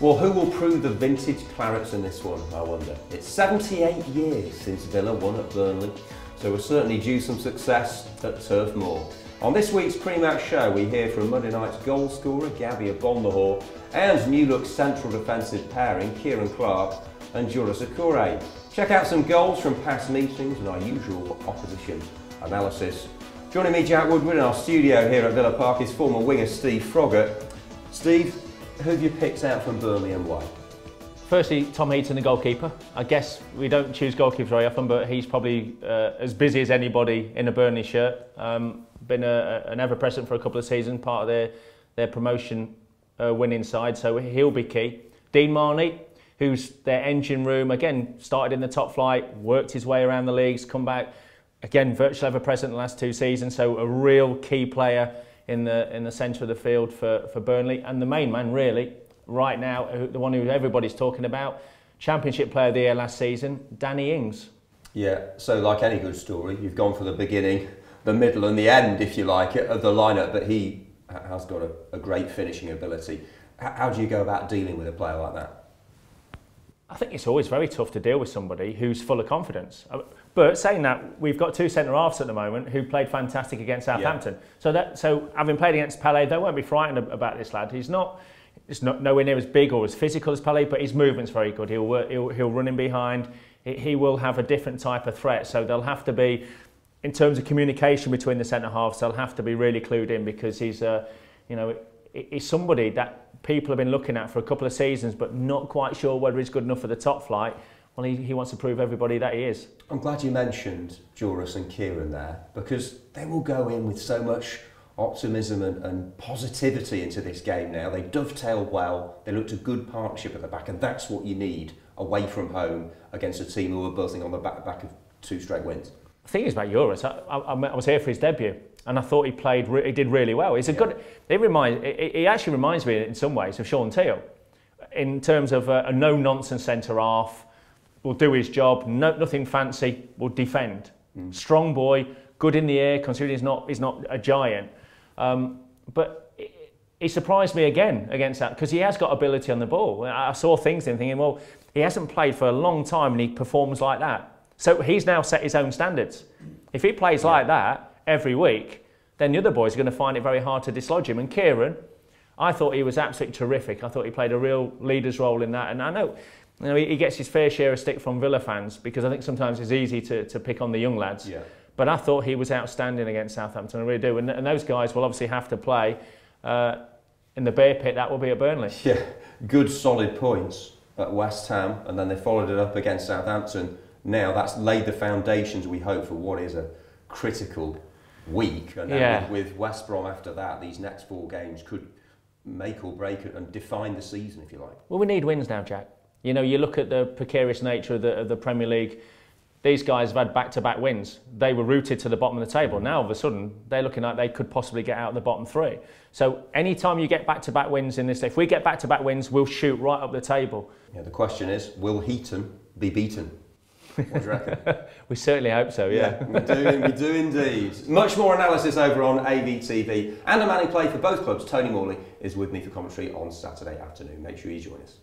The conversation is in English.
Well, who will prove the vintage clarets in this one, I wonder? It's 78 years since Villa won at Burnley, so we're certainly due some success at Turf Moor. On this week's pre-match show, we hear from Monday night's goal scorer, Gabby Abonlahor, and New Look central defensive pairing, Kieran Clark and Joris Akure. Check out some goals from past meetings and our usual opposition analysis. Joining me, Jack Woodward, in our studio here at Villa Park is former winger Steve Froggatt. Steve, who have you picked out from Burnley and why? Firstly, Tom Heaton, the goalkeeper. I guess we don't choose goalkeepers very often, but he's probably as busy as anybody in a Burnley shirt. Been an ever-present for a couple of seasons, part of their promotion winning side, so he'll be key. Dean Marney, who's their engine room, again, started in the top flight, worked his way around the leagues, come back, again, virtually ever-present the last 2 seasons, so a real key player in the centre of the field for Burnley. And the main man, really, right now, the one who everybody's talking about, Championship Player of the Year last season, Danny Ings. Yeah, so like any good story, you've gone for the beginning, the middle and the end, if you like, of the lineup, but he has got a great finishing ability. How do you go about dealing with a player like that? I think it's always very tough to deal with somebody who's full of confidence. But saying that, we've got 2 centre-halves at the moment who played fantastic against Southampton. Yeah. So having played against Pele, they won't be frightened about this lad. He's nowhere near as big or as physical as Pele, but his movement's very good. He'll run in behind. He will have a different type of threat. So they'll have to be, in terms of communication between the centre-halves, they'll have to be really clued in, because he's somebody that people have been looking at for a couple of seasons, but not quite sure whether he's good enough for the top flight. Well, he wants to prove everybody that he is. I'm glad you mentioned Joris and Kieran there, because they will go in with so much optimism and positivity into this game now. They dovetailed well, they looked a good partnership at the back, and that's what you need away from home against a team who are buzzing on the back of 2 straight wins. The thing is about Joris, I was here for his debut, and I thought he did really well. He's a good. He actually reminds me in some ways of Sean Teal, in terms of a no-nonsense centre-half. Will do his job, nothing fancy, will defend. Strong boy, good in the air, considering he's not a giant. But he surprised me again against that, because he has got ability on the ball. I saw things in thinking, well, he hasn't played for a long time and he performs like that. So he's now set his own standards. If he plays like that every week, then the other boys are going to find it very hard to dislodge him. And Kieran, I thought he was absolutely terrific. I thought he played a real leader's role in that. And I know, he gets his fair share of stick from Villa fans, because I think sometimes it's easy to pick on the young lads. Yeah. But I thought he was outstanding against Southampton, I really do. And those guys will obviously have to play in the bear pit. That will be at Burnley. Yeah, good solid points at West Ham, and then they followed it up against Southampton. Now that's laid the foundations, we hope, for what is a critical week. And then with West Brom after that, these next 4 games could make or break it and define the season, if you like. Well, we need wins now, Jack. You know, you look at the precarious nature of the Premier League. These guys have had back-to-back wins. They were rooted to the bottom of the table. Now, all of a sudden, they're looking like they could possibly get out of the bottom 3. So anytime you get back-to-back wins in this, if we get back-to-back wins, we'll shoot right up the table. Yeah, the question is, will Heaton be beaten? What do you reckon? We certainly hope so, yeah. We do indeed. Much more analysis over on AVTV. And a man who played for both clubs, Tony Morley, is with me for commentary on Saturday afternoon. Make sure you join us.